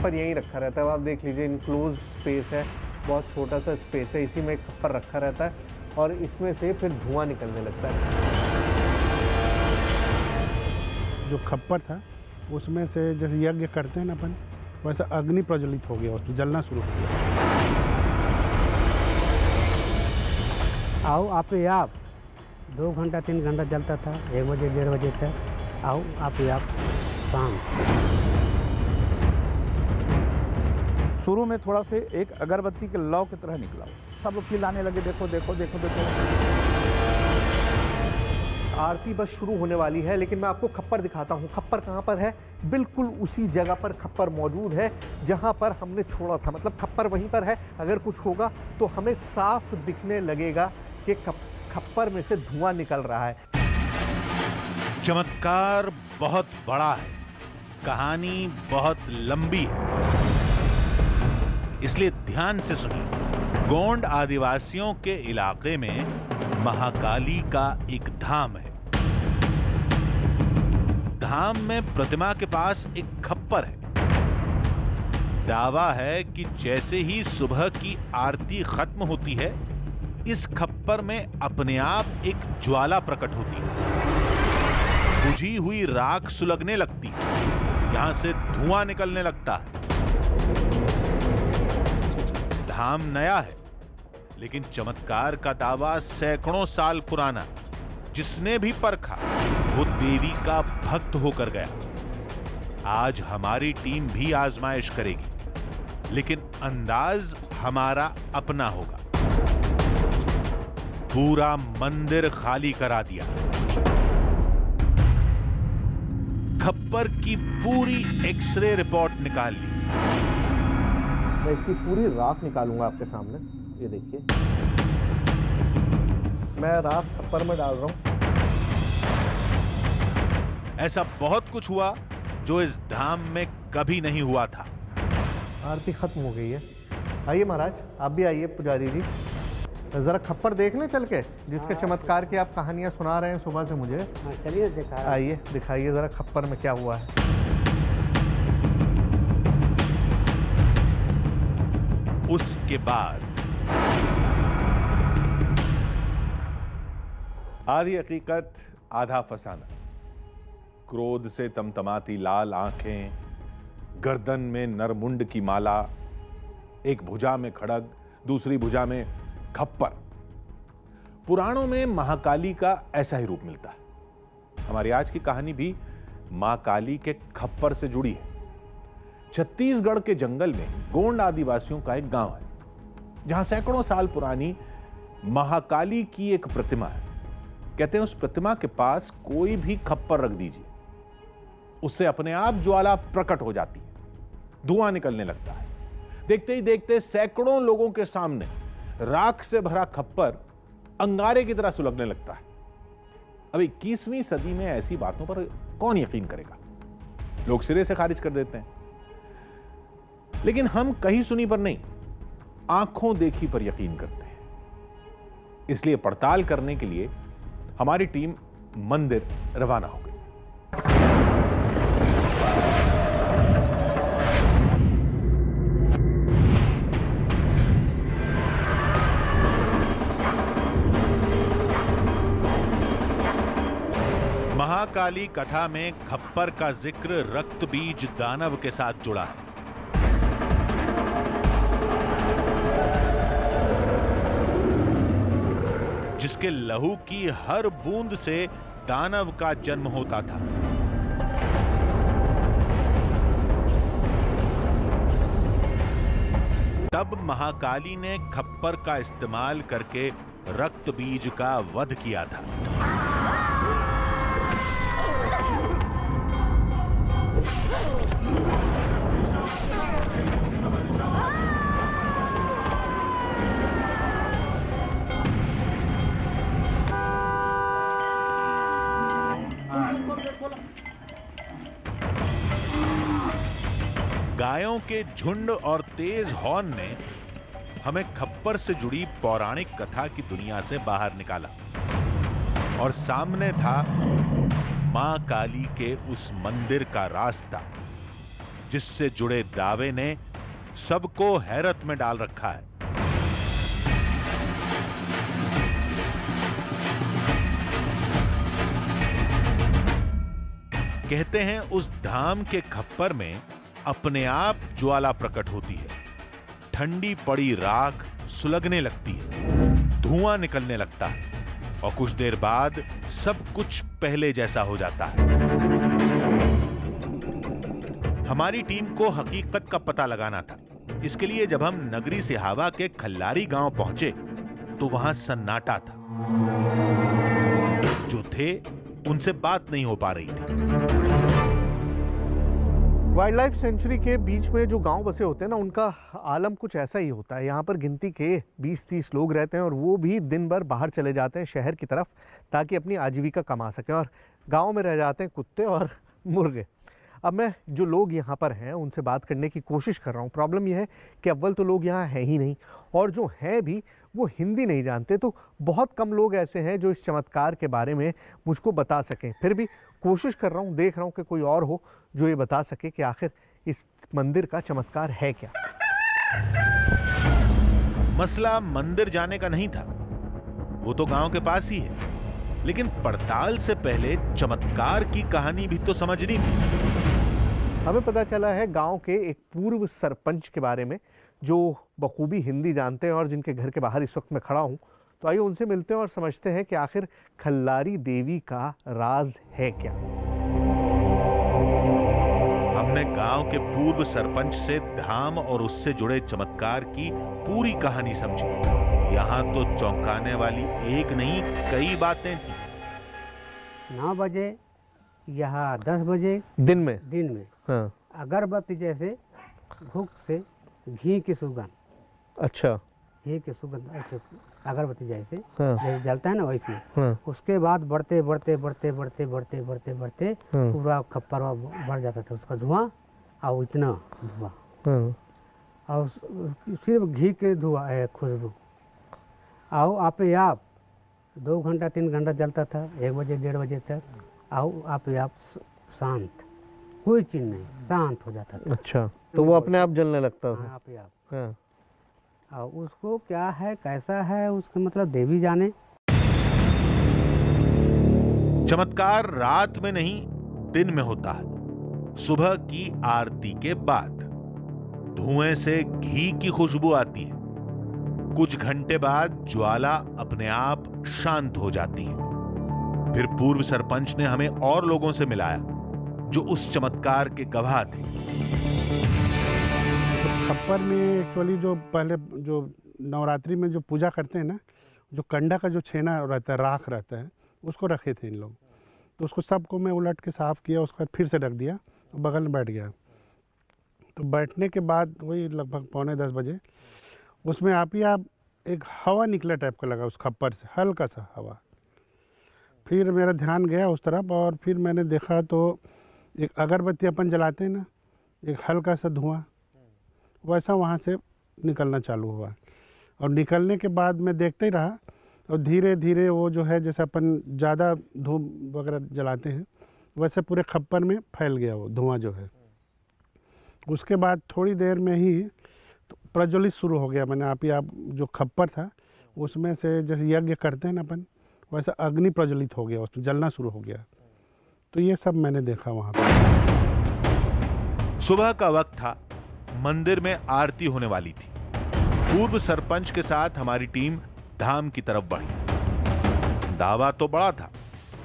खप्पर यहीं रखा रहता है। आप देख लीजिए, इनक्लोज्ड स्पेस है, बहुत छोटा सा स्पेस है, इसी में खप्पर रखा रहता है और इसमें से फिर धुआं निकलने लगता है। जो खप्पर था उसमें से जैसे यज्ञ करते हैं ना अपन, वैसा अग्नि प्रज्वलित हो गया, उसमें जलना शुरू हो गया। आओ आप ही आप 2 घंटा 3 घंटा जलता था, 1 बजे 1:30 बजे तक। आओ आप ही आप शाम। शुरू में थोड़ा से एक अगरबत्ती के लौ की तरह निकला, सब लोग चिल्लाने लगे, देखो देखो देखो देखो। आरती बस शुरू होने वाली है, लेकिन मैं आपको खप्पर दिखाता हूँ। खप्पर कहाँ पर है? बिल्कुल उसी जगह पर खप्पर मौजूद है जहाँ पर हमने छोड़ा था। मतलब खप्पर वहीं पर है। अगर कुछ होगा तो हमें साफ दिखने लगेगा कि खप्पर में से धुआं निकल रहा है। चमत्कार बहुत बड़ा है, कहानी बहुत लंबी है, इसलिए ध्यान से सुनिए। गोंड आदिवासियों के इलाके में महाकाली का एक धाम है। धाम में प्रतिमा के पास एक खप्पर है। दावा है कि जैसे ही सुबह की आरती खत्म होती है, इस खप्पर में अपने आप एक ज्वाला प्रकट होती है, बुझी हुई राख सुलगने लगती है, यहां से धुआं निकलने लगता है। धाम नया है, लेकिन चमत्कार का दावा सैकड़ों साल पुराना। जिसने भी परखा वो देवी का भक्त होकर गया। आज हमारी टीम भी आजमाइश करेगी, लेकिन अंदाज हमारा अपना होगा। पूरा मंदिर खाली करा दिया, खप्पर की पूरी एक्सरे रिपोर्ट निकाल ली। मैं इसकी पूरी राख निकालूंगा आपके सामने। ये देखिए, मैं राख खप्पर में डाल रहा हूं। ऐसा बहुत कुछ हुआ जो इस धाम में कभी नहीं हुआ था। आरती खत्म हो गई है। आइए महाराज, आप भी आइए पुजारी जी, जरा खप्पर देख लें चल के, जिसके चमत्कार की आप कहानियां सुना रहे हैं सुबह से मुझे। चलिए दिखा। आइए दिखाइए जरा खप्पर में क्या हुआ है। उसके बाद आधी हकीकत आधा फसाना। क्रोध से तमतमाती लाल आंखें, गर्दन में नरमुंड की माला, एक भुजा में खड़ग, दूसरी भुजा में खप्पर। पुराणों में महाकाली का ऐसा ही रूप मिलता है। हमारी आज की कहानी भी मां काली के खप्पर से जुड़ी है। छत्तीसगढ़ के जंगल में गोंड आदिवासियों का एक गांव है, जहां सैकड़ों साल पुरानी महाकाली की एक प्रतिमा है। कहते हैं उस प्रतिमा के पास कोई भी खप्पर रख दीजिए, उससे अपने आप ज्वाला प्रकट हो जाती है, धुआं निकलने लगता है। देखते ही देखते सैकड़ों लोगों के सामने राख से भरा खप्पर अंगारे की तरह सुलगने लगता है। अब 21वीं सदी में ऐसी बातों पर कौन यकीन करेगा? लोग सिरे से खारिज कर देते हैं। लेकिन हम कहीं सुनी पर नहीं, आंखों देखी पर यकीन करते हैं। इसलिए पड़ताल करने के लिए हमारी टीम मंदिर रवाना हो गई। महाकाली कथा में खप्पर का जिक्र रक्त बीज दानव के साथ जुड़ा है। जिसके लहू की हर बूंद से दानव का जन्म होता था। तब महाकाली ने खप्पर का इस्तेमाल करके रक्त बीज का वध किया था। गायों के झुंड और तेज हॉर्न ने हमें खप्पर से जुड़ी पौराणिक कथा की दुनिया से बाहर निकाला और सामने था मां काली के उस मंदिर का रास्ता जिससे जुड़े दावे ने सबको हैरत में डाल रखा है। कहते हैं उस धाम के खप्पर में अपने आप ज्वाला प्रकट होती है, ठंडी पड़ी राख सुलगने लगती है, धुआं निकलने लगता है और कुछ देर बाद सब कुछ पहले जैसा हो जाता है। हमारी टीम को हकीकत का पता लगाना था। इसके लिए जब हम नगरी सिहावा के खल्लारी गांव पहुंचे तो वहां सन्नाटा था। जो थे उनसे बात नहीं हो पा रही थी। वाइल्ड लाइफ सेंचुरी के बीच में जो गांव बसे होते हैं ना, उनका आलम कुछ ऐसा ही होता है। यहाँ पर गिनती के 20-30 लोग रहते हैं और वो भी दिन भर बाहर चले जाते हैं शहर की तरफ ताकि अपनी आजीविका कमा सकें, और गांव में रह जाते हैं कुत्ते और मुर्गे। अब मैं जो लोग यहाँ पर हैं उनसे बात करने की कोशिश कर रहा हूँ। प्रॉब्लम यह है कि अव्वल तो लोग यहाँ हैं ही नहीं, और जो हैं भी वो हिंदी नहीं जानते। तो बहुत कम लोग ऐसे हैं जो इस चमत्कार के बारे में मुझको बता सकें। फिर भी कोशिश कर रहा हूँ, देख रहा हूँ कि कोई और हो जो ये बता सके कि आखिर इस मंदिर का चमत्कार है क्या। मसला मंदिर जाने का नहीं था, वो तो गांव के पास ही है, लेकिन पड़ताल से पहले चमत्कार की कहानी भी तो समझनी थी। हमें पता चला है गांव के एक पूर्व सरपंच के बारे में जो बखूबी हिंदी जानते हैं और जिनके घर के बाहर इस वक्त मैं खड़ा हूं। तो आइए उनसे मिलते हैं और समझते हैं कि आखिर खल्लारी देवी का राज है क्या। हमने गांव के पूर्व सरपंच से धाम और उससे जुड़े चमत्कार की पूरी कहानी समझी। यहाँ तो चौंकाने वाली एक नहीं कई बातें थी। 9 बजे यहाँ 10 बजे दिन में हाँ। अगरबत्ती जैसे भूख से घी की सुगंध, अच्छा, घी की सुगंध ऐसे अगरबत्ती जैसे हाँ। जैसे जलता है ना वैसे हाँ। उसके बाद बढ़ते पूरा खप्पर बढ़ जाता था उसका धुआं, और इतना धुआं हाँ। और सिर्फ घी के धुआं है खुशबू, और आप 2 घंटा 3 घंटा जलता था, 1 बजे 1:30 बजे तक, और आप शांत, कोई चीज़ नहीं, शांत हो जाता था। अच्छा, तो वो अपने आप जलने लगता था। आप हाँ। और उसको क्या है कैसा है उसका मतलब देवी जाने। चमत्कार रात में नहीं दिन में होता है। सुबह की आरती के बाद धुएं से घी की खुशबू आती है। कुछ घंटे बाद ज्वाला अपने आप शांत हो जाती है। फिर पूर्व सरपंच ने हमें और लोगों से मिलाया जो उस चमत्कार के गवाह थे। तो खप्पर में एक्चुअली जो पहले जो नवरात्रि में जो पूजा करते हैं ना, जो कंडा का जो छेना रहता है, राख रहता है, उसको रखे थे इन लोग। तो उसको सबको मैं उलट के साफ़ किया, उसके बाद फिर से रख दिया, बगल में बैठ गया। तो बैठने के बाद वही लगभग 9:45 बजे उसमें आप एक हवा निकला टाइप का लगा उस खप्पर से, हल्का सा हवा। फिर मेरा ध्यान गया उस तरफ और फिर मैंने देखा तो एक अगरबत्ती अपन जलाते हैं ना, एक हल्का सा धुआं वैसा वहाँ से निकलना चालू हुआ। और निकलने के बाद मैं देखते ही रहा और धीरे धीरे वो जो है जैसे अपन ज़्यादा धूप वगैरह जलाते हैं वैसे पूरे खप्पर में फैल गया वो धुआं जो है। उसके बाद थोड़ी देर में ही तो प्रज्वलित शुरू हो गया। मैंने आप जो खप्पर था उसमें से जैसे यज्ञ करते हैं ना अपन, वैसा अग्नि प्रज्वलित हो गया, उसमें जलना शुरू हो गया। तो ये सब मैंने देखा वहाँ पर। सुबह का वक्त था, मंदिर में आरती होने वाली थी। पूर्व सरपंच के साथ हमारी टीम धाम की तरफ बढ़ी। दावा तो बड़ा था,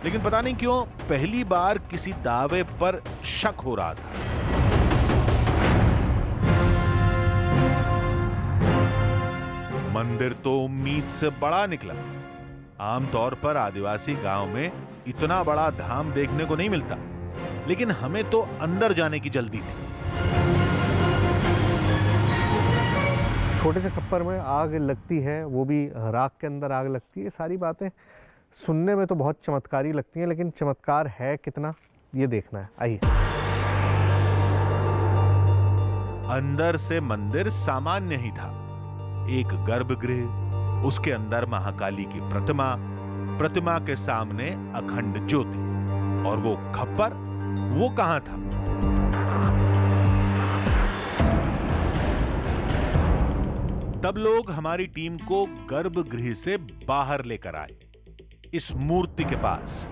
लेकिन पता नहीं क्यों पहली बार किसी दावे पर शक हो रहा था। मंदिर तो उम्मीद से बड़ा निकला। आमतौर पर आदिवासी गांव में इतना बड़ा धाम देखने को नहीं मिलता, लेकिन हमें तो अंदर जाने की जल्दी थी। छोटे से खप्पर में आग लगती है, वो भी राख के अंदर आग लगती है। सारी बातें सुनने में तो बहुत चमत्कारी लगती हैं, लेकिन चमत्कार है कितना ये देखना है। आइए। अंदर से मंदिर सामान्य ही था। एक गर्भगृह, उसके अंदर महाकाली की प्रतिमा के सामने अखंड ज्योति, और वो खप्पर वो कहां था? सब लोग हमारी टीम को गर्भगृह से बाहर लेकर आए, इस मूर्ति के पास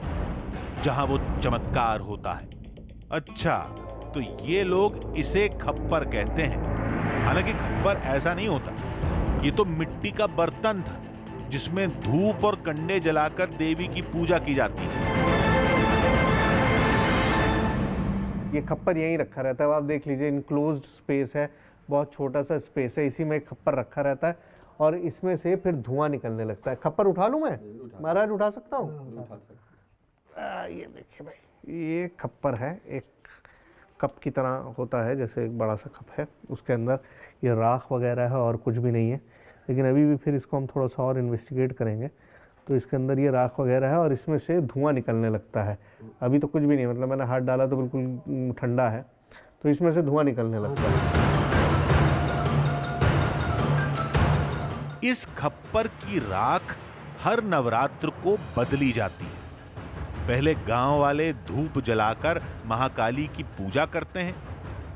जहां वो चमत्कार होता है। अच्छा, तो ये लोग इसे खप्पर कहते हैं। हालांकि खप्पर ऐसा नहीं होता, ये तो मिट्टी का बर्तन था जिसमें धूप और कंडे जलाकर देवी की पूजा की जाती है। ये खप्पर यहीं रखा रहता है, आप देख लीजिए, इनक्लोज्ड स्पेस है, बहुत छोटा सा स्पेस है, इसी में खप्पर रखा रहता है और इसमें से फिर धुआं निकलने लगता है। खप्पर उठा लूं मैं महाराज, उठा सकता हूँ? ये देखिए भाई, ये खप्पर है, एक कप की तरह होता है, जैसे एक बड़ा सा कप है, उसके अंदर ये राख वगैरह है और कुछ भी नहीं है। लेकिन अभी भी फिर इसको हम थोड़ा सा और इन्वेस्टिगेट करेंगे। तो इसके अंदर ये राख वगैरह है और इसमें से धुआं निकलने लगता है। अभी तो कुछ भी नहीं, मतलब मैंने हाथ डाला तो बिल्कुल ठंडा है, तो इसमें से धुआं निकलने लगता है। इस खप्पर की राख हर नवरात्र को बदली जाती है। पहले गांव वाले धूप जलाकर महाकाली की पूजा करते हैं,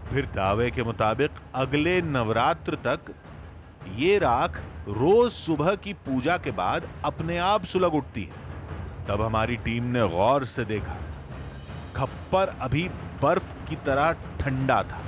फिर दावे के मुताबिक अगले नवरात्र तक ये राख रोज सुबह की पूजा के बाद अपने आप सुलग उठती है। तब हमारी टीम ने गौर से देखा, खप्पर अभी बर्फ की तरह ठंडा था।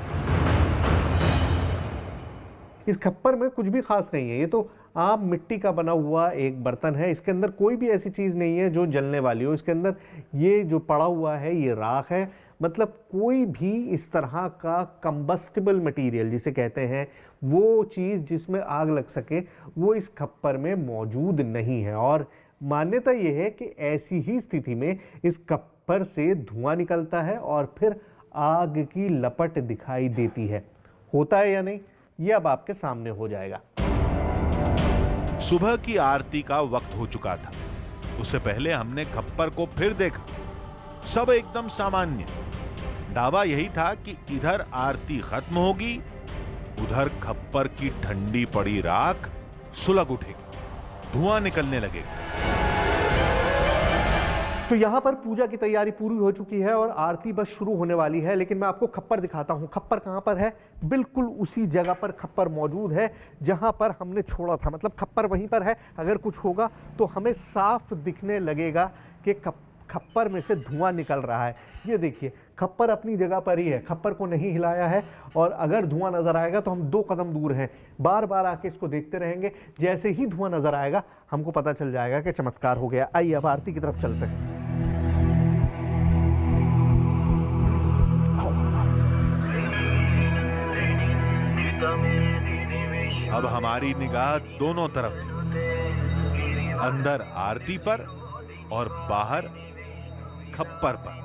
इस खप्पर में कुछ भी खास नहीं है, ये तो आम मिट्टी का बना हुआ एक बर्तन है। इसके अंदर कोई भी ऐसी चीज़ नहीं है जो जलने वाली हो। इसके अंदर ये जो पड़ा हुआ है ये राख है, मतलब कोई भी इस तरह का कंबस्टिबल मटेरियल जिसे कहते हैं, वो चीज़ जिसमें आग लग सके, वो इस खप्पर में मौजूद नहीं है। और मान्यता ये है कि ऐसी ही स्थिति में इस खप्पर से धुआं निकलता है और फिर आग की लपट दिखाई देती है। होता है या नहीं, ये अब आपके सामने हो जाएगा। सुबह की आरती का वक्त हो चुका था। उससे पहले हमने खप्पर को फिर देखा, सब एकदम सामान्य। दावा यही था कि इधर आरती खत्म होगी, उधर खप्पर की ठंडी पड़ी राख सुलग उठेगी, धुआं निकलने लगेगा। तो यहाँ पर पूजा की तैयारी पूरी हो चुकी है और आरती बस शुरू होने वाली है। लेकिन मैं आपको खप्पर दिखाता हूँ। खप्पर कहाँ पर है? बिल्कुल उसी जगह पर खप्पर मौजूद है जहाँ पर हमने छोड़ा था, मतलब खप्पर वहीं पर है। अगर कुछ होगा तो हमें साफ दिखने लगेगा कि खप्पर में से धुआं निकल रहा है। ये देखिए, खप्पर अपनी जगह पर ही है, खप्पर को नहीं हिलाया है। और अगर धुआं नजर आएगा तो हम 2 कदम दूर हैं, बार बार आके इसको देखते रहेंगे। जैसे ही धुआं नजर आएगा हमको पता चल जाएगा कि चमत्कार हो गया। आइए अब आरती की तरफ चलते हैं। अब हमारी निगाह दोनों तरफ थी, अंदर आरती पर और बाहर खप्पर पर।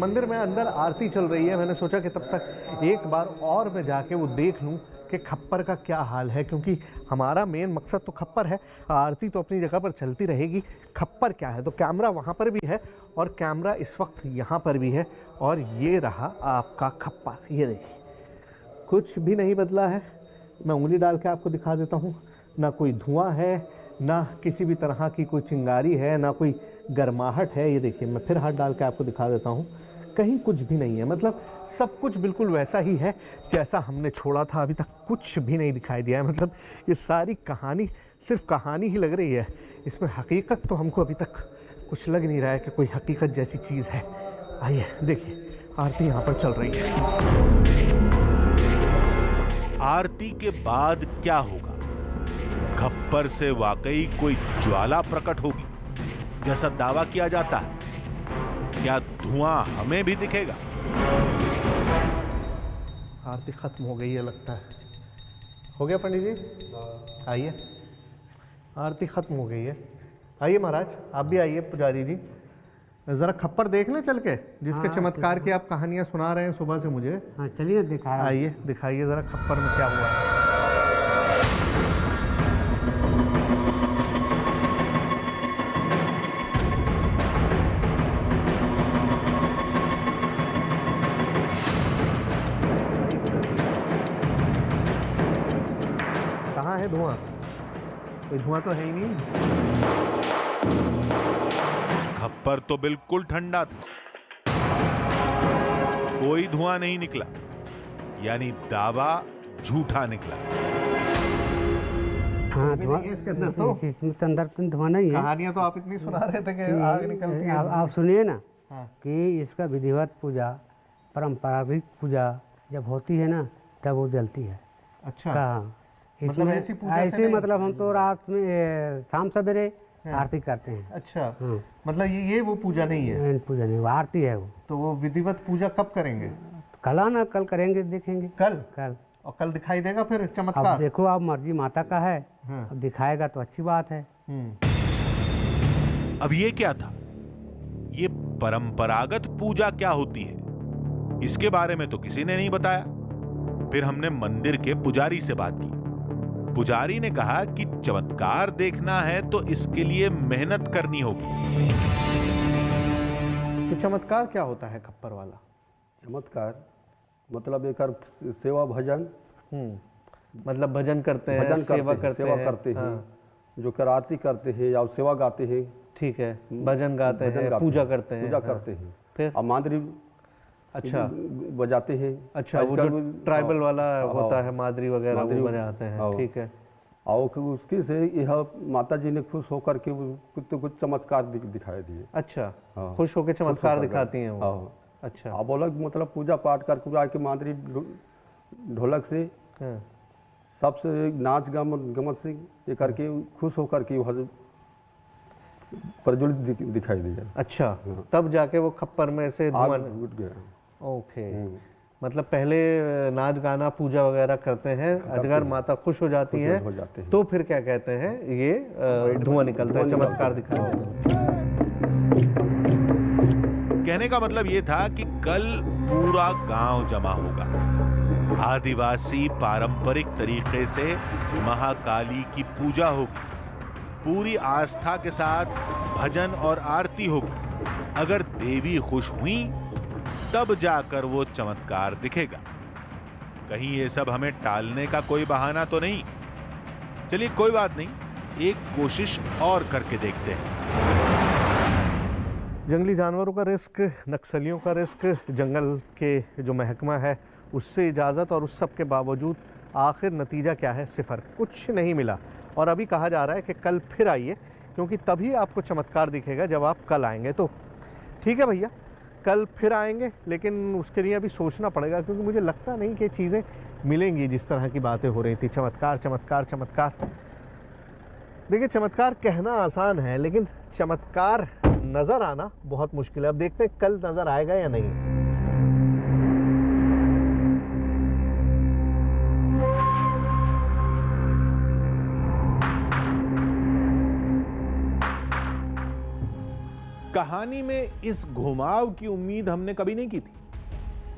मंदिर में अंदर आरती चल रही है। मैंने सोचा कि तब तक एक बार और मैं जाके वो देख लूं कि खप्पर का क्या हाल है, क्योंकि हमारा मेन मकसद तो खप्पर है। आरती तो अपनी जगह पर चलती रहेगी, खप्पर क्या है। तो कैमरा वहाँ पर भी है और कैमरा इस वक्त यहाँ पर भी है। और ये रहा आपका खप्पर, ये देखिए, कुछ भी नहीं बदला है। मैं उंगली डाल के आपको दिखा देता हूँ, ना कोई धुआं है, ना किसी भी तरह की कोई चिंगारी है, ना कोई गर्माहट है। ये देखिए, मैं फिर हाथ डाल के आपको दिखा देता हूँ, कहीं कुछ भी नहीं है। मतलब सब कुछ बिल्कुल वैसा ही है जैसा हमने छोड़ा था। अभी तक कुछ भी नहीं दिखाई दिया है। मतलब ये सारी कहानी सिर्फ कहानी ही लग रही है, इसमें हकीकत तो हमको अभी तक कुछ लग नहीं रहा है कि कोई हकीकत जैसी चीज़ है। आइए देखिए, आरती यहाँ पर चल रही है। आरती के बाद क्या होगा? खप्पर से वाकई कोई ज्वाला प्रकट होगी जैसा दावा किया जाता है? क्या धुआं हमें भी दिखेगा? आरती खत्म हो गई है लगता है। हो गया पंडित जी? आइए, आरती खत्म हो गई है। आइए महाराज, आप भी आइए। पुजारी जी, जरा खप्पर देख लें चल के, जिसके चमत्कार की आप कहानियां सुना रहे हैं सुबह से मुझे। हाँ चलिए दिखा रहा हूँ। आइए दिखाइए जरा खप्पर में क्या हुआ है। कहाँ है धुआं? कोई धुआं तो है ही नहीं। खप्पर तो बिल्कुल ठंडा था, कोई धुआं नहीं निकला, यानी दावा झूठा निकला। हाँ भी धुआं नहीं है इसके अंदर तो। इसमें तो अंदर तो धुआं नहीं है। कहानियां तो आप इतनी सुना रहे थे कि आग निकलती है। आप सुनिए ना हाँ। कि इसका विधिवत पूजा, परंपरागत पूजा जब होती है ना तब वो जलती है। अच्छा, कहाँ मतलब इसमें ऐसी पूजा से ऐसे नहीं? मतलब हम तो रात में शाम सवेरे आरती करते हैं। अच्छा, हाँ। मतलब ये वो पूजा नहीं है। पूजा नहीं, वो आरती है वो। तो वो विधिवत पूजा कब करेंगे? कल आना, कल करेंगे, देखेंगे कल। कल। और कल दिखाई देगा फिर अब चमत्कार? देखो, आप मर्जी माता का है, हाँ। अब दिखाएगा तो अच्छी बात है। अब ये क्या था? ये परंपरागत पूजा क्या होती है? इसके बारे में तो किसी ने नहीं बताया। फिर हमने मंदिर के पुजारी से बात की। पुजारी ने कहा कि चमत्कार देखना है तो इसके लिए मेहनत करनी होगी। तो चमत्कार क्या होता है खप्पर वाला? चमत्कार मतलब एक सेवा भजन, मतलब भजन करते हैं, सेवा करते हैं। हाँ। जो कर आरती करते हैं या सेवा गाते हैं। ठीक है, भजन गाते हैं, पूजा करते हैं। पूजा करते हैं। फिर और मादरी अच्छा बजाते हैं। अच्छा, वो जो ट्राइबल वाला होता है मादरी वगैरह वो बजाते हैं। ठीक है। और उसके से यह माता जी ने खुश होकर के कुछ चमत्कार दिखाई दिए। अच्छा, खुश होकर चमत्कार दिखाती हैं वो। अच्छा, आप बोला मतलब पूजा पाठ करके आके मादरी ढोलक से सबसे नाच गमत से ये करके खुश होकर के वह प्रज्वलित दिखाई दिया। अच्छा, तब जाके वो खप्पर में से धुआं उठ गया। ओके, मतलब पहले नाच गाना पूजा वगैरह करते हैं, अगर माता खुश हो जाती है तो फिर क्या कहते हैं, ये धुआं निकलता है, चमत्कार दिखाया जाता है। कहने का मतलब ये था कि कल पूरा गांव जमा होगा। आदिवासी पारंपरिक तरीके से महाकाली की पूजा होगी। पूरी आस्था के साथ भजन और आरती होगी। अगर देवी खुश हुई तब जाकर वो चमत्कार दिखेगा। कहीं ये सब हमें टालने का कोई बहाना तो नहीं? चलिए कोई बात नहीं, एक कोशिश और करके देखते हैं। जंगली जानवरों का रिस्क, नक्सलियों का रिस्क, जंगल के जो महकमा है उससे इजाज़त, और उस सब के बावजूद आखिर नतीजा क्या है? सिफर, कुछ नहीं मिला। और अभी कहा जा रहा है कि कल फिर आइए, क्योंकि तभी आपको चमत्कार दिखेगा जब आप कल आएंगे। तो ठीक है भैया, कल फिर आएंगे, लेकिन उसके लिए अभी सोचना पड़ेगा, क्योंकि मुझे लगता नहीं कि चीज़ें मिलेंगी जिस तरह की बातें हो रही थी। चमत्कार चमत्कार चमत्कार, देखिए चमत्कार कहना आसान है, लेकिन चमत्कार नज़र आना बहुत मुश्किल है। अब देखते हैं कल नज़र आएगा या नहीं। कहानी में इस घुमाव की उम्मीद हमने कभी नहीं की थी।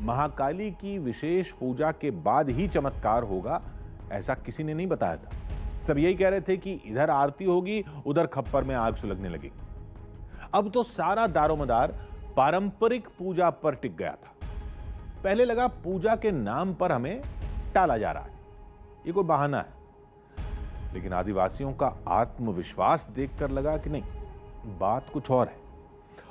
महाकाली की विशेष पूजा के बाद ही चमत्कार होगा, ऐसा किसी ने नहीं बताया था। सब यही कह रहे थे कि इधर आरती होगी, उधर खप्पर में आग सुलगने लगेगी। अब तो सारा दारोमदार पारंपरिक पूजा पर टिक गया था। पहले लगा पूजा के नाम पर हमें टाला जा रहा है, ये कोई बहाना है। लेकिन आदिवासियों का आत्मविश्वास देखकर लगा कि नहीं, बात कुछ और है।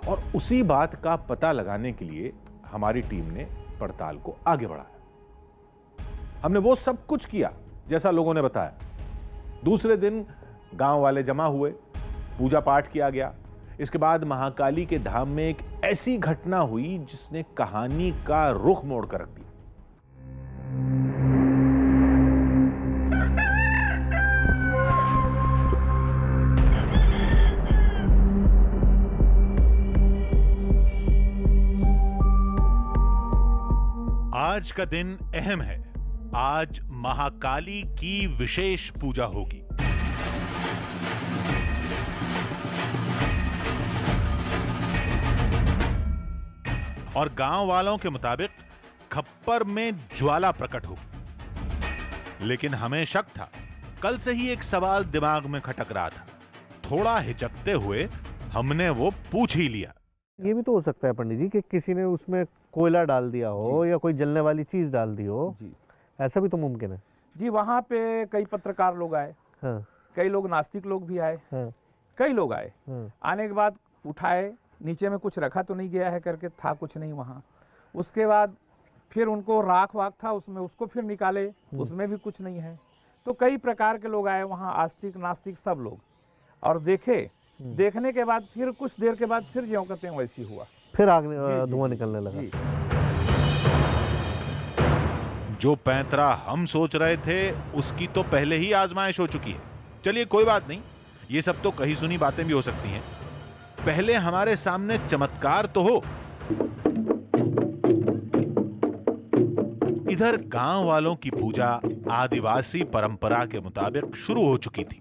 और उसी बात का पता लगाने के लिए हमारी टीम ने पड़ताल को आगे बढ़ाया। हमने वो सब कुछ किया जैसा लोगों ने बताया। दूसरे दिन गांव वाले जमा हुए, पूजा पाठ किया गया। इसके बाद महाकाली के धाम में एक ऐसी घटना हुई जिसने कहानी का रुख मोड़ कर रख दिया। आज का दिन अहम है। आज महाकाली की विशेष पूजा होगी। और गांव वालों के मुताबिक खप्पर में ज्वाला प्रकट होगी। लेकिन हमें शक था। कल से ही एक सवाल दिमाग में खटक रहा था। थोड़ा हिचकते हुए हमने वो पूछ ही लिया। ये भी तो हो सकता है पंडित जी कि किसी ने उसमें कोयला डाल दिया हो या कोई जलने वाली चीज डाल दी हो। जी, ऐसा भी तो मुमकिन है। जी, वहाँ पे कई पत्रकार लोग आए। हाँ, कई लोग नास्तिक लोग भी आए। हाँ, कई लोग आए। हाँ, आने के बाद उठाए, नीचे में कुछ रखा तो नहीं गया है करके, था कुछ नहीं वहाँ। उसके बाद फिर उनको राख वाख था उसमें, उसको फिर निकाले, उसमें भी कुछ नहीं है। तो कई प्रकार के लोग आए वहाँ, आस्तिक नास्तिक सब लोग, और देखने के बाद फिर कुछ देर के बाद फिर ज्यों कहते हैं वैसी हुआ, फिर आग धुआं निकलने लगा। जी। जो पैंतरा हम सोच रहे थे उसकी तो पहले ही आजमाइश हो चुकी है। चलिए कोई बात नहीं, ये सब तो कही सुनी बातें भी हो सकती हैं। पहले हमारे सामने चमत्कार तो हो। इधर गांव वालों की पूजा आदिवासी परंपरा के मुताबिक शुरू हो चुकी थी।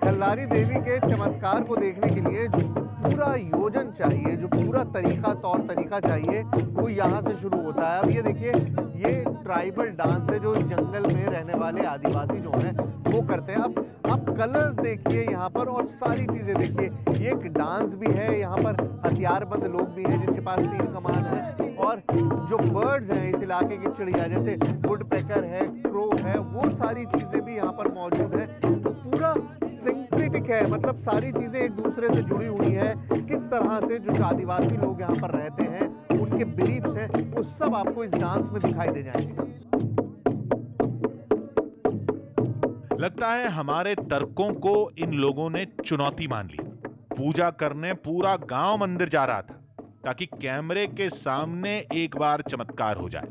कल्लारी देवी के चमत्कार को देखने के लिए जो पूरा योजन चाहिए, जो पूरा तरीका तौर तरीका चाहिए, वो यहाँ से शुरू होता है। अब ये देखिए, ये ट्राइबल डांस है जो जंगल में रहने वाले आदिवासी जो हैं वो करते हैं। अब कलर्स देखिए यहाँ पर, और सारी चीज़ें देखिए। ये एक डांस भी है, यहाँ पर हथियारबंद लोग भी हैं जिनके पास तीर कमान है, और जो बर्ड्स हैं इस इलाके की चिड़िया, जैसे वुड पैकर है, क्रो है, वो सारी चीज़ें भी यहाँ पर मौजूद है। तो पूरा सिंक्रेटिक है, मतलब सारी चीज़ें एक दूसरे से जुड़ी हुई है। किस तरह से जो आदिवासी लोग यहाँ पर रहते हैं, उनके बिलीफ्स हैं, वो सब आपको इस डांस में दिखाई दे जाएंगे। लगता है हमारे तर्कों को इन लोगों ने चुनौती मान ली। पूजा करने पूरा गांव मंदिर जा रहा था ताकि कैमरे के सामने एक बार चमत्कार हो जाए।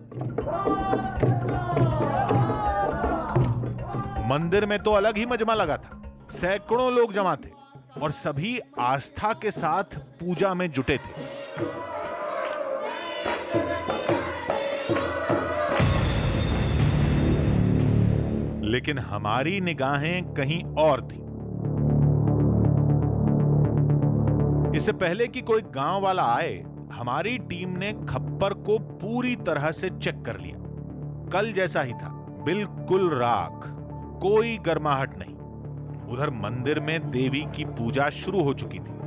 मंदिर में तो अलग ही मजमा लगा था। सैकड़ों लोग जमा थे और सभी आस्था के साथ पूजा में जुटे थे। लेकिन हमारी निगाहें कहीं और थी। इससे पहले कि कोई गांव वाला आए, हमारी टीम ने खप्पर को पूरी तरह से चेक कर लिया। कल जैसा ही था, बिल्कुल राख, कोई गर्माहट नहीं। उधर मंदिर में देवी की पूजा शुरू हो चुकी थी।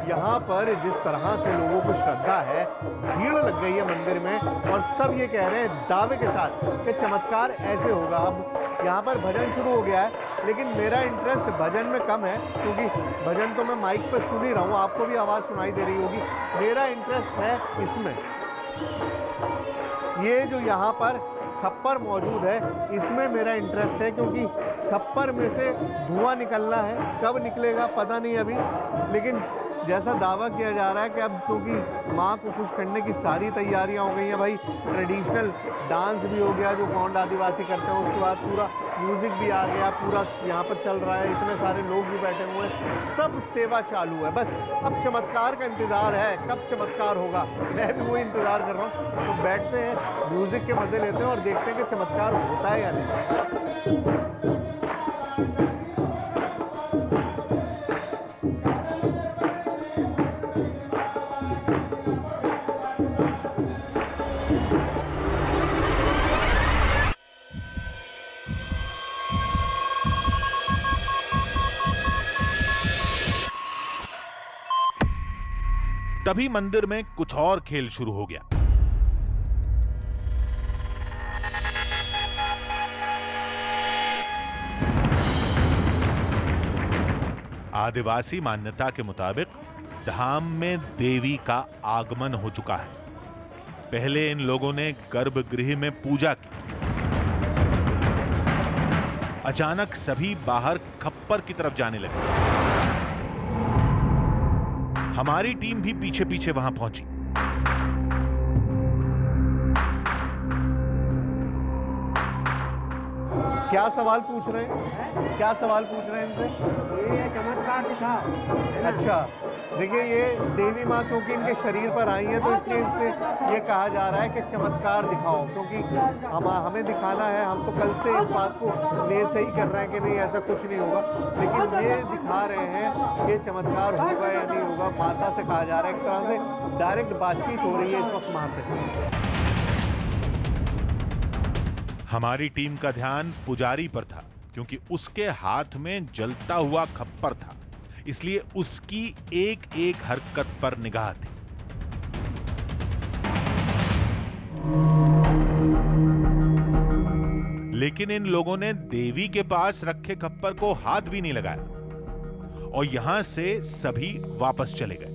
यहाँ पर जिस तरह से लोगों को श्रद्धा है, भीड़ लग गई है मंदिर में, और सब ये कह रहे हैं दावे के साथ कि चमत्कार ऐसे होगा। अब यहाँ पर भजन शुरू हो गया है, लेकिन मेरा इंटरेस्ट भजन में कम है, क्योंकि भजन तो मैं माइक पर सुन ही रहा हूँ, आपको भी आवाज़ सुनाई दे रही होगी। मेरा इंटरेस्ट है इसमें, ये जो यहाँ पर खप्पर मौजूद है, इसमें मेरा इंटरेस्ट है, क्योंकि खप्पर में से धुआं निकलना है। कब निकलेगा पता नहीं अभी, लेकिन जैसा दावा किया जा रहा है कि अब क्योंकि माँ को खुश करने की सारी तैयारियां हो गई हैं भाई, ट्रेडिशनल डांस भी हो गया जो गोंड आदिवासी करते हैं, उसके बाद पूरा म्यूज़िक भी आ गया, पूरा यहाँ पर चल रहा है, इतने सारे लोग भी बैठे हुए हैं, सब सेवा चालू है। बस अब चमत्कार का इंतज़ार है, कब चमत्कार होगा, मैं भी वही इंतज़ार कर रहा हूँ। तो बैठते हैं, म्यूज़िक के मज़े लेते हैं और देखते हैं कि चमत्कार होता है या नहीं। तभी मंदिर में कुछ और खेल शुरू हो गया। आदिवासी मान्यता के मुताबिक धाम में देवी का आगमन हो चुका है। पहले इन लोगों ने गर्भगृह में पूजा की। अचानक सभी बाहर खप्पर की तरफ जाने लगे। हमारी टीम भी पीछे पीछे वहां पहुंची। क्या सवाल पूछ रहे हैं? क्या सवाल पूछ रहे हैं इनसे? ये चमत्कार दिखाओ। अच्छा, देखिए ये देवी माँ क्योंकि इनके शरीर पर आई है, तो इसलिए इनसे ये कहा जा रहा है कि चमत्कार दिखाओ, क्योंकि हमें दिखाना है। हम तो कल से इस बात को ले सही कर रहे हैं कि नहीं ऐसा कुछ नहीं होगा, लेकिन ये दिखा रहे हैं कि चमत्कार होगा या नहीं होगा। माता से कहा जा रहा है, एक तरह से डायरेक्ट बातचीत हो रही है इस वक्त माँ से। हमारी टीम का ध्यान पुजारी पर था, क्योंकि उसके हाथ में जलता हुआ खप्पर था, इसलिए उसकी एक एक हरकत पर निगाह थी। लेकिन इन लोगों ने देवी के पास रखे खप्पर को हाथ भी नहीं लगाया और यहां से सभी वापस चले गए।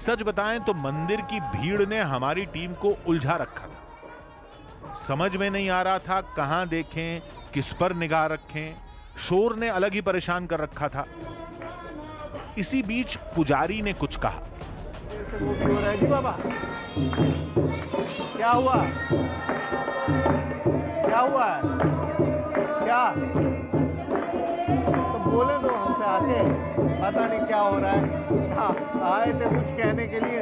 सच बताएं तो मंदिर की भीड़ ने हमारी टीम को उलझा रखा था। समझ में नहीं आ रहा था कहां देखें, किस पर निगाह रखें। शोर ने अलग ही परेशान कर रखा था। इसी बीच पुजारी ने कुछ कहा। जी बाबा, क्या हुआ? क्या हुआ है? क्या? तो बोले दो हमसे आके, पता नहीं क्या हो रहा है। हाँ, आए थे कुछ कहने के लिए,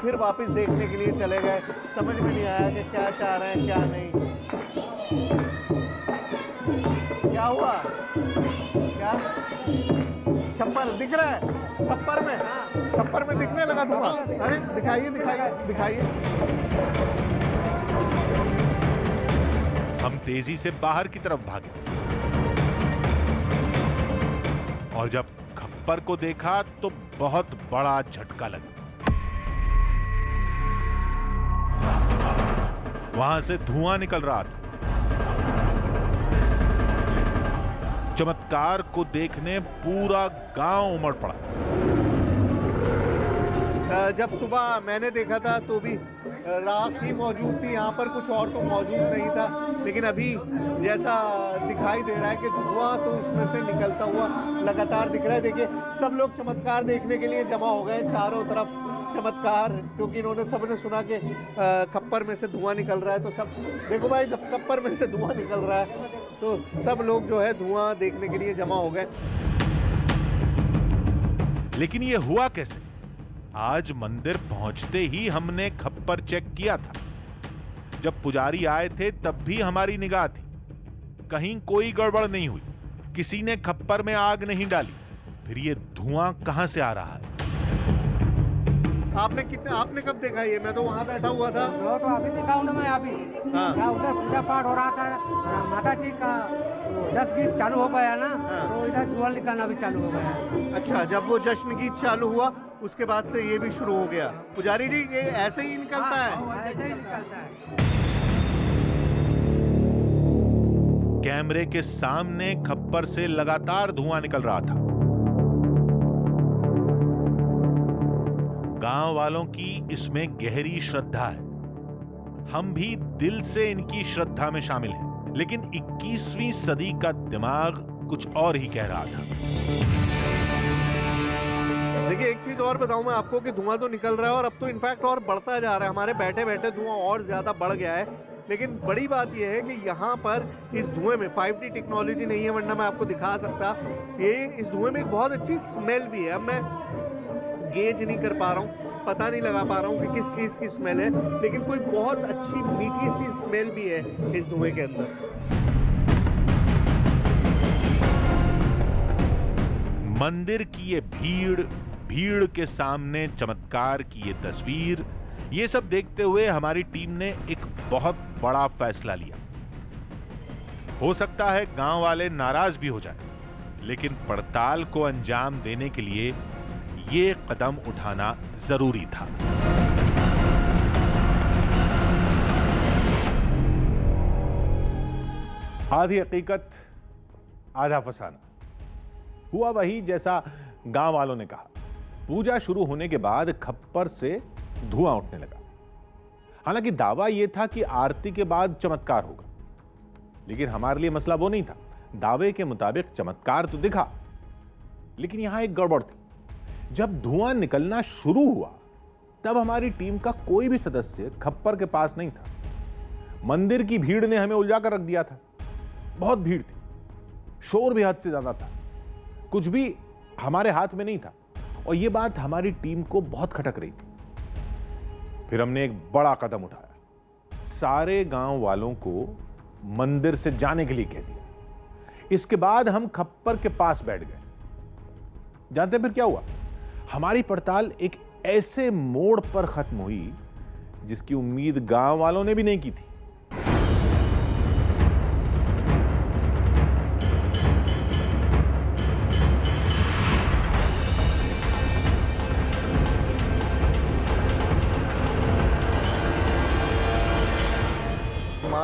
फिर वापस देखने के लिए चले गए। समझ में नहीं आया कि क्या चाह रहे हैं क्या नहीं। क्या हुआ? क्या छप्पर दिख रहा है? छप्पर में दिखने लगा धुआं। अरे दिखाइए दिखाइए दिखाइए। हम तेजी से बाहर की तरफ भागे और जब खप्पर को देखा तो बहुत बड़ा झटका लगा। वहां से धुआं निकल रहा था। चमत्कार को देखने पूरा गांव उमड़ पड़ा। जब सुबह मैंने देखा था तो भी राख ही मौजूद थी यहाँ पर, कुछ और तो मौजूद नहीं था। लेकिन अभी जैसा दिखाई दे रहा है कि धुआं तो उसमें से निकलता हुआ लगातार दिख रहा है। देखिए, सब लोग चमत्कार देखने के लिए जमा हो गए चारों तरफ। चमत्कार, क्योंकि इन्होंने सबने सुना कि खप्पर में से धुआं निकल रहा है, तो सब देखो भाई, जब खप्पर में से धुआं निकल रहा है तो सब लोग जो है धुआं देखने के लिए जमा हो गए। लेकिन ये हुआ कैसे? आज मंदिर पहुंचते ही हमने खप्पर चेक किया था। जब पुजारी आए थे तब भी हमारी निगाह थी। कहीं कोई गड़बड़ नहीं हुई, किसी ने खप्पर में आग नहीं डाली। फिर ये धुआं कहां से आ रहा है? आपने कब देखा ये? मैं तो वहाँ बैठा हुआ था। तो अभी देखा हूँ ना मैं अभी। हाँ। उधर पूजा पाठ हो रहा था, माता जी का 10 गीत चालू हो गया ना। हाँ। तो इधर धुआं निकलना भी चालू हो गया। अच्छा, जब वो जश्न गीत चालू हुआ उसके बाद से ये भी शुरू हो गया। पुजारी जी, ये ऐसे ही निकलता है? ऐसे ही निकलता है। कैमरे के सामने खप्पर से लगातार धुआं निकल रहा था। गांव वालों की इसमें गहरी श्रद्धा है। हम भी दिल से इनकी श्रद्धा में शामिल हैं। लेकिन 21वीं सदी का दिमाग कुछ और ही कह रहा था। देखिए, एक चीज और बताऊं मैं आपको कि धुआं तो निकल रहा है और अब तो इनफैक्ट और बढ़ता जा रहा है। हमारे बैठे बैठे धुआं और ज्यादा बढ़ गया है। लेकिन बड़ी बात यह है कि यहाँ पर इस धुएं में 5D टेक्नोलॉजी नहीं है, वरना मैं आपको दिखा सकता। ये इस धुएं में एक बहुत अच्छी स्मेल भी है। अब मैं गेज नहीं कर पा रहा हूँ, पता नहीं लगा पा रहा हूँ कि किस चीज़ की स्मेल है, लेकिन कोई बहुत अच्छी मीठी सी स्मेल भी है इस धुएं के अंदर। मंदिर की ये भीड़ के सामने चमत्कार की ये तस्वीर, ये सब देखते हुए हमारी टीम ने एक बहुत बड़ा फैसला लिया। हो सकता है गांव वाले नाराज भी हो जाएं, लेकिन पड़ताल को अंजाम देने के लिए ये कदम उठाना जरूरी था। आधी हकीकत आधा फसाना। हुआ वही जैसा गांव वालों ने कहा। पूजा शुरू होने के बाद खप्पर से धुआं उठने लगा। हालांकि दावा यह था कि आरती के बाद चमत्कार होगा, लेकिन हमारे लिए मसला वो नहीं था। दावे के मुताबिक चमत्कार तो दिखा, लेकिन यहां एक गड़बड़ थी। जब धुआं निकलना शुरू हुआ तब हमारी टीम का कोई भी सदस्य खप्पर के पास नहीं था। मंदिर की भीड़ ने हमें उलझा कर रख दिया था। बहुत भीड़ थी, शोर भी हद से ज्यादा था, कुछ भी हमारे हाथ में नहीं था, और यह बात हमारी टीम को बहुत खटक रही थी। फिर हमने एक बड़ा कदम उठाया। सारे गांव वालों को मंदिर से जाने के लिए कह दिया। इसके बाद हम खप्पर के पास बैठ गए। जानते फिर क्या हुआ? हमारी पड़ताल एक ऐसे मोड़ पर खत्म हुई जिसकी उम्मीद गांव वालों ने भी नहीं की थी।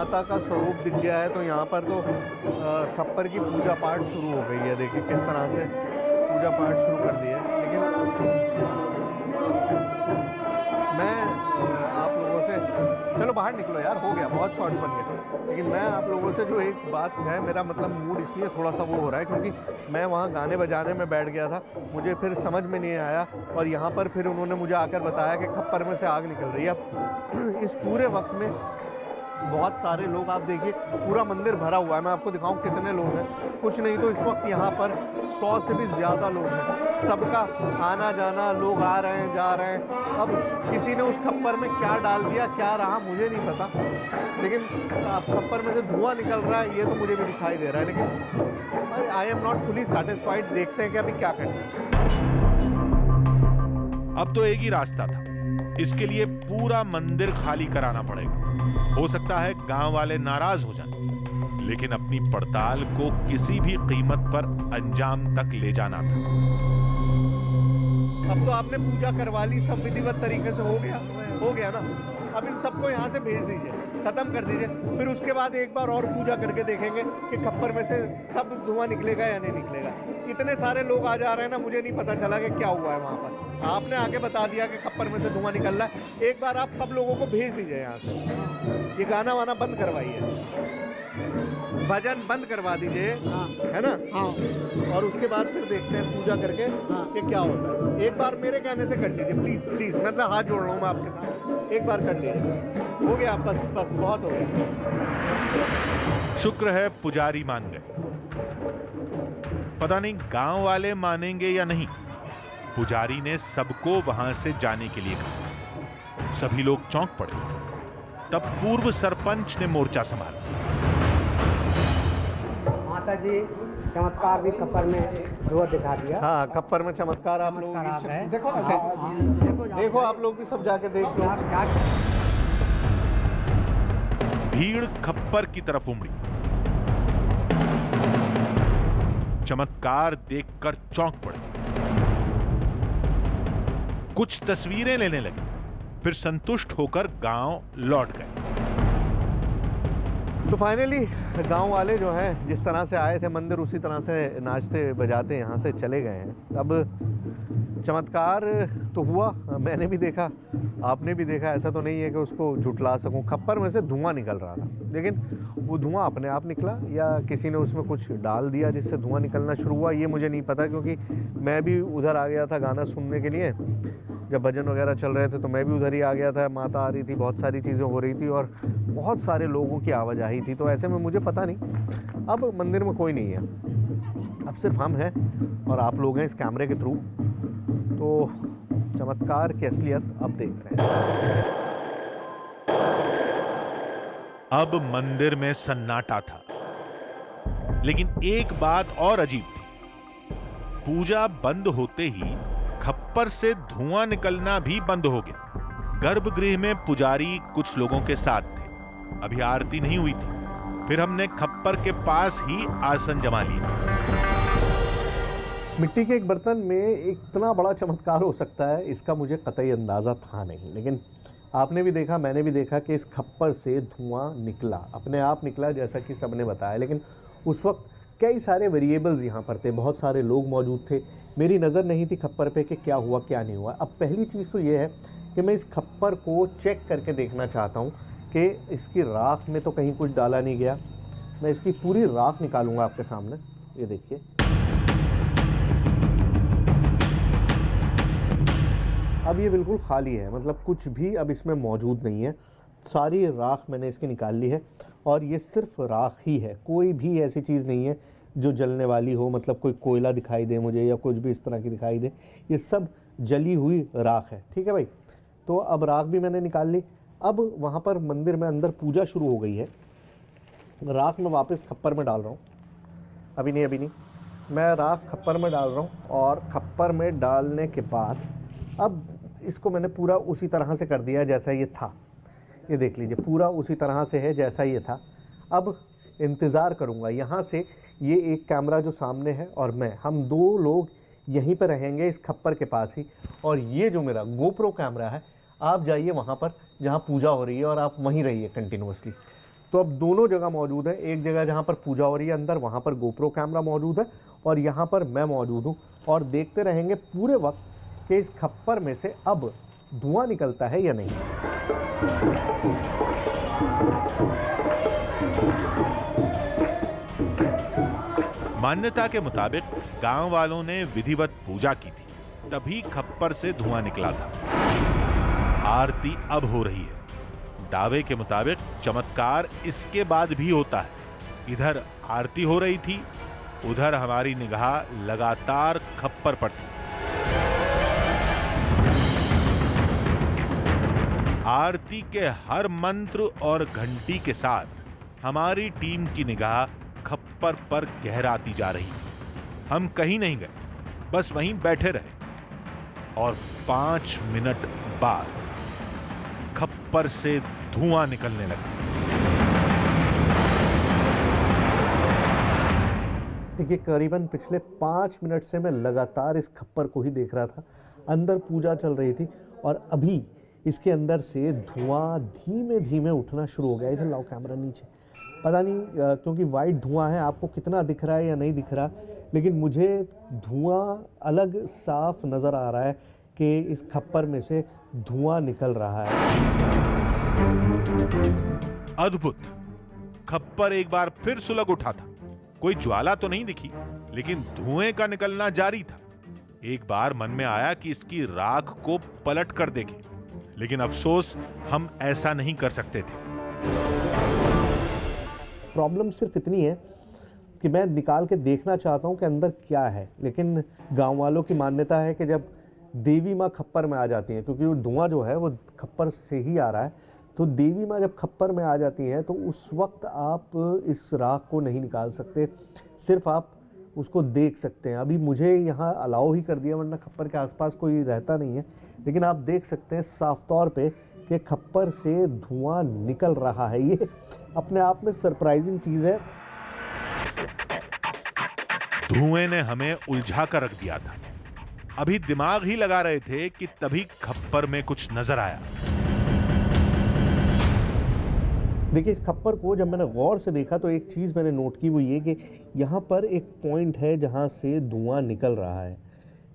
माता का स्वरूप दिख गया है, तो यहाँ पर तो खप्पर की पूजा पाठ शुरू हो गई है। देखिए किस तरह से पूजा पाठ शुरू कर दिया है। लेकिन मैं आप लोगों से, चलो बाहर निकलो यार, हो गया, बहुत शॉर्ट्स बन गए। लेकिन मैं आप लोगों से जो एक बात है, मेरा मतलब मूड इसलिए थोड़ा सा वो हो रहा है क्योंकि मैं वहाँ गाने बजाने में बैठ गया था, मुझे फिर समझ में नहीं आया, और यहाँ पर फिर उन्होंने मुझे आकर बताया कि खप्पर में से आग निकल रही है। अब इस पूरे वक्त में बहुत सारे लोग, आप देखिए पूरा मंदिर भरा हुआ है। मैं आपको दिखाऊं कितने लोग हैं, कुछ नहीं तो इस वक्त यहाँ पर 100 से भी ज़्यादा लोग हैं। सबका आना जाना, लोग आ रहे हैं, जा रहे हैं। अब किसी ने उस खप्पर में क्या डाल दिया, क्या रहा, मुझे नहीं पता, लेकिन खप्पर में से धुआं निकल रहा है, ये तो मुझे भी दिखाई दे रहा है। लेकिन I am not fully satisfied. देखते हैं कि अभी क्या करना है। अब तो एक ही रास्ता था, इसके लिए पूरा मंदिर खाली कराना पड़ेगा। हो सकता है गांव वाले नाराज हो जाएं, लेकिन अपनी पड़ताल को किसी भी कीमत पर अंजाम तक ले जाना था। अब तो आपने पूजा करवा ली, सब विधिवत तरीके से हो गया ना। अब इन सबको यहाँ से भेज दीजिए, खत्म कर दीजिए। फिर उसके बाद एक बार और पूजा करके देखेंगे कि खप्पर में से तब धुआं निकलेगा या नहीं निकलेगा। इतने सारे लोग आ जा रहे हैं ना, मुझे नहीं पता चला कि क्या हुआ है वहाँ पर। आपने आगे बता दिया कि खप्पर में से धुआं निकल रहा है। एक बार आप सब लोगों को भेज दीजिए यहाँ से। ये गाना वाना बंद करवाइए, भजन बंद करवा दीजिए, है ना। और उसके बाद फिर देखते हैं पूजा करके कि क्या होता है। एक बार मेरे कहने से कर लीजिए प्लीज प्लीज, मतलब हाथ जोड़ रहा हूँ मैं आपके साथ, एक बार कर लीजिए। हो गया, बस बस बहुत हो गया। शुक्र है पुजारी मान गए। पता नहीं गांव वाले मानेंगे या नहीं। पुजारी ने सबको वहां से जाने के लिए कहा। सभी लोग चौंक पड़े। तब पूर्व सरपंच ने मोर्चा संभाला। माता जी चमत्कार भी खप्पर में धुआं दिखा दिया। हाँ, खप्पर में चमत्कार आप लोग देखो, देखो आप लोग भी सब जाके देख लो। भीड़ खप्पर की तरफ उमड़ी। चमत्कार देखकर चौंक पड़े। कुछ तस्वीरें लेने लगे, फिर संतुष्ट होकर गांव लौट गए। तो फाइनली गांव वाले जो हैं, जिस तरह से आए थे मंदिर, उसी तरह से नाचते बजाते यहाँ से चले गए हैं। अब चमत्कार तो हुआ, मैंने भी देखा, आपने भी देखा। ऐसा तो नहीं है कि उसको झुठला सकूं। खप्पर में से धुआं निकल रहा था, लेकिन वो धुआं अपने आप निकला या किसी ने उसमें कुछ डाल दिया जिससे धुआं निकलना शुरू हुआ, ये मुझे नहीं पता। क्योंकि मैं भी उधर आ गया था गाना सुनने के लिए, जब भजन वगैरह चल रहे थे तो मैं भी उधर ही आ गया था। माता आ रही थी, बहुत सारी चीज़ें हो रही थी और बहुत सारे लोगों की आवाजाही थी। तो ऐसे में मुझे पता नहीं। अब मंदिर में कोई नहीं है, अब सिर्फ हम हैं और आप लोग हैं इस कैमरे के थ्रू। तो चमत्कार की असलियत अब देख रहे हैं। अब मंदिर में सन्नाटा था, लेकिन एक बात और अजीब थी। पूजा बंद होते ही खप्पर से धुआं निकलना भी बंद हो गया। गर्भगृह में पुजारी कुछ लोगों के साथ थे। अभी आरती नहीं हुई थी। फिर हमने खप्पर के पास ही आसन जमा लिया। मिट्टी के एक बर्तन में इतना बड़ा चमत्कार हो सकता है, इसका मुझे कतई अंदाज़ा था नहीं। लेकिन आपने भी देखा, मैंने भी देखा कि इस खप्पर से धुआं निकला, अपने आप निकला, जैसा कि सबने बताया। लेकिन उस वक्त कई सारे वेरिएबल्स यहाँ पर थे, बहुत सारे लोग मौजूद थे। मेरी नज़र नहीं थी खप्पर पे कि क्या हुआ क्या नहीं हुआ। अब पहली चीज़ तो ये है कि मैं इस खप्पर को चेक करके देखना चाहता हूँ कि इसकी राख में तो कहीं कुछ डाला नहीं गया। मैं इसकी पूरी राख निकालूंगा आपके सामने, ये देखिए। अब ये बिल्कुल खाली है, मतलब कुछ भी अब इसमें मौजूद नहीं है। सारी राख मैंने इसकी निकाल ली है और ये सिर्फ राख ही है। कोई भी ऐसी चीज़ नहीं है जो जलने वाली हो, मतलब कोई कोयला दिखाई दे मुझे या कुछ भी इस तरह की दिखाई दे। ये सब जली हुई राख है, ठीक है भाई। तो अब राख भी मैंने निकाल ली। अब वहाँ पर मंदिर में अंदर पूजा शुरू हो गई है। राख मैं वापस खप्पर में डाल रहा हूँ। अभी नहीं, मैं राख खप्पर में डाल रहा हूँ। और खप्पर में डालने के बाद अब इसको मैंने पूरा उसी तरह से कर दिया जैसा ये था। ये देख लीजिए, पूरा उसी तरह से है जैसा ये था। अब इंतज़ार करूँगा यहाँ से। ये एक कैमरा जो सामने है और हम दो लोग यहीं पर रहेंगे इस खप्पर के पास ही। और ये जो मेरा गोप्रो कैमरा है, आप जाइए वहाँ पर जहाँ पूजा हो रही है और आप वहीं रहिए कंटिन्यूअसली। तो अब दोनों जगह मौजूद है। एक जगह जहाँ पर पूजा हो रही है अंदर, वहाँ पर गोप्रो कैमरा मौजूद है और यहाँ पर मैं मौजूद हूँ और देखते रहेंगे पूरे वक्त कि इस खप्पर में से अब धुआं निकलता है या नहीं। मान्यता के मुताबिक गांव वालों ने विधिवत पूजा की थी, तभी खप्पर से धुआं निकला था। आरती अब हो रही है। दावे के मुताबिक चमत्कार इसके बाद भी होता है। इधर आरती हो रही थी, उधर हमारी निगाह लगातार खप्पर पर थी। आरती के हर मंत्र और घंटी के साथ हमारी टीम की निगाह खप्पर पर गहराती जा रही। हम कहीं नहीं गए, बस वहीं बैठे रहे और 5 मिनट बाद खप्पर से धुआं निकलने लगा। देखिए, करीबन पिछले 5 मिनट से मैं लगातार इस खप्पर को ही देख रहा था। अंदर पूजा चल रही थी और अभी इसके अंदर से धुआं धीमे धीमे उठना शुरू हो गया। इधर लाओ कैमरा नीचे। पता नहीं क्योंकि वाइट धुआं है, आपको कितना दिख रहा है या नहीं दिख रहा, लेकिन मुझे धुआं अलग साफ नज़र आ रहा है कि इस खप्पर में से धुआं निकल रहा है। अद्भुत! खप्पर एक बार फिर सुलग उठा था। कोई ज्वाला तो नहीं दिखी, लेकिन धुएं का निकलना जारी था। एक बार मन में आया कि इसकी राख को पलट कर देखें, लेकिन अफसोस हम ऐसा नहीं कर सकते थे। प्रॉब्लम सिर्फ इतनी है कि मैं निकाल के देखना चाहता हूं कि अंदर क्या है, लेकिन गांव वालों की मान्यता है कि जब देवी माँ खप्पर में आ जाती हैं, क्योंकि वो धुआं जो है वो खप्पर से ही आ रहा है, तो देवी माँ जब खप्पर में आ जाती हैं तो उस वक्त आप इस राख को नहीं निकाल सकते, सिर्फ आप उसको देख सकते हैं। अभी मुझे यहाँ अलाउ ही कर दिया, वरना खप्पर के आसपास कोई रहता नहीं है, लेकिन आप देख सकते हैं साफ तौर पे कि खप्पर से धुआं निकल रहा है। ये अपने आप में सरप्राइजिंग चीज़ है। धुएं ने हमें उलझा कर रख दिया था। अभी दिमाग ही लगा रहे थे कि तभी खप्पर में कुछ नजर आया। देखिए, इस खप्पर को जब मैंने गौर से देखा तो एक चीज़ मैंने नोट की, वो ये कि यहाँ पर एक पॉइंट है जहाँ से धुआं निकल रहा है,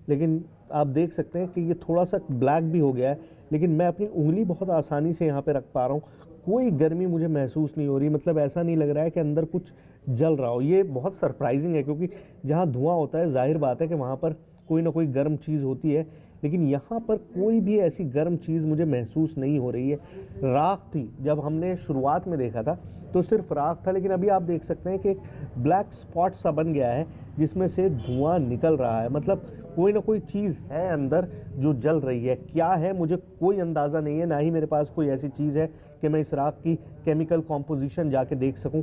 लेकिन आप देख सकते हैं कि ये थोड़ा सा ब्लैक भी हो गया है, लेकिन मैं अपनी उंगली बहुत आसानी से यहाँ पे रख पा रहा हूँ। कोई गर्मी मुझे महसूस नहीं हो रही, मतलब ऐसा नहीं लग रहा है कि अंदर कुछ जल रहा हो। ये बहुत सरप्राइजिंग है, क्योंकि जहाँ धुआं होता है जाहिर बात है कि वहाँ पर कोई ना कोई गर्म चीज़ होती है, लेकिन यहाँ पर कोई भी ऐसी गर्म चीज़ मुझे महसूस नहीं हो रही है। राख थी, जब हमने शुरुआत में देखा था तो सिर्फ राख था, लेकिन अभी आप देख सकते हैं कि एक ब्लैक स्पॉट सा बन गया है जिसमें से धुआं निकल रहा है। मतलब कोई ना कोई चीज़ है अंदर जो जल रही है। क्या है मुझे कोई अंदाज़ा नहीं है, ना ही मेरे पास कोई ऐसी चीज़ है कि मैं इस राख की केमिकल कॉम्पोजिशन जाके देख सकूं।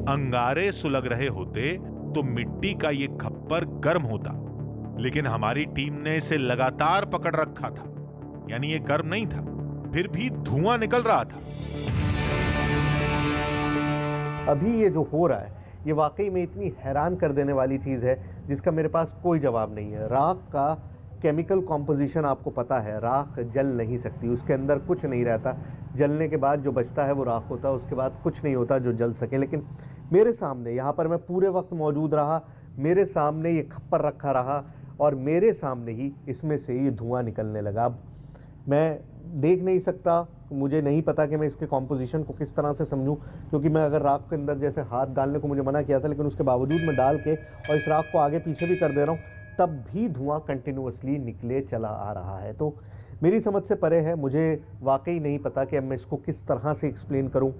अंगारे सुलग रहे होते तो मिट्टी का ये खप्पर गर्म होता, लेकिन हमारी टीम ने इसे लगातार पकड़ रखा था, यानी ये गर्म नहीं था, फिर भी धुआं निकल रहा था। अभी ये जो हो रहा है ये वाकई में इतनी हैरान कर देने वाली चीज़ है जिसका मेरे पास कोई जवाब नहीं है। राख का केमिकल कॉम्पोजिशन आपको पता है, राख जल नहीं सकती, उसके अंदर कुछ नहीं रहता। जलने के बाद जो बचता है वो राख होता है, उसके बाद कुछ नहीं होता जो जल सके। लेकिन मेरे सामने यहाँ पर मैं पूरे वक्त मौजूद रहा, मेरे सामने ये खप्पर रखा रहा और मेरे सामने ही इसमें से ये धुआं निकलने लगा। अब मैं देख नहीं सकता, मुझे नहीं पता कि मैं इसके कॉम्पोजिशन को किस तरह से समझूं, क्योंकि मैं अगर राख के अंदर जैसे हाथ डालने को मुझे मना किया था, लेकिन उसके बावजूद मैं डाल के और इस राख को आगे पीछे भी कर दे रहा हूं, तब भी धुआं कंटिन्यूअसली निकले चला आ रहा है। तो मेरी समझ से परे है, मुझे वाकई नहीं पता कि अब मैं इसको किस तरह से एक्सप्लेन करूं।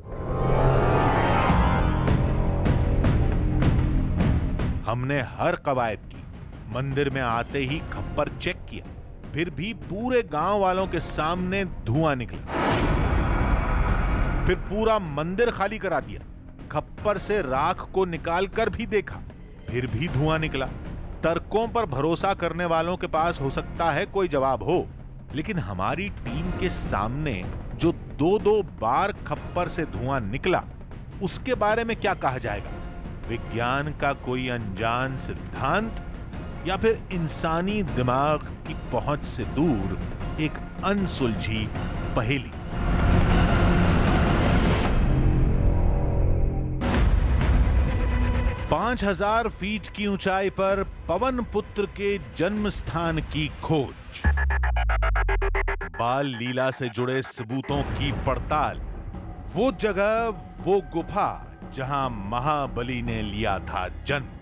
हमने हर कवायद की, मंदिर में आते ही खप्पर चेक किया, फिर भी पूरे गांव वालों के सामने धुआं निकला। फिर पूरा मंदिर खाली करा दिया, खप्पर से राख को निकाल कर भी देखा, फिर भी धुआं निकला। तर्कों पर भरोसा करने वालों के पास हो सकता है कोई जवाब हो, लेकिन हमारी टीम के सामने जो 2-2 बार खप्पर से धुआं निकला, उसके बारे में क्या कहा जाएगा? विज्ञान का कोई अनजान सिद्धांत या फिर इंसानी दिमाग की पहुंच से दूर एक अनसुलझी पहेली? 5000 फीट की ऊंचाई पर पवन पुत्र के जन्म स्थान की खोज, बाल लीला से जुड़े सबूतों की पड़ताल, वो जगह, वो गुफा जहां महाबली ने लिया था जन्म।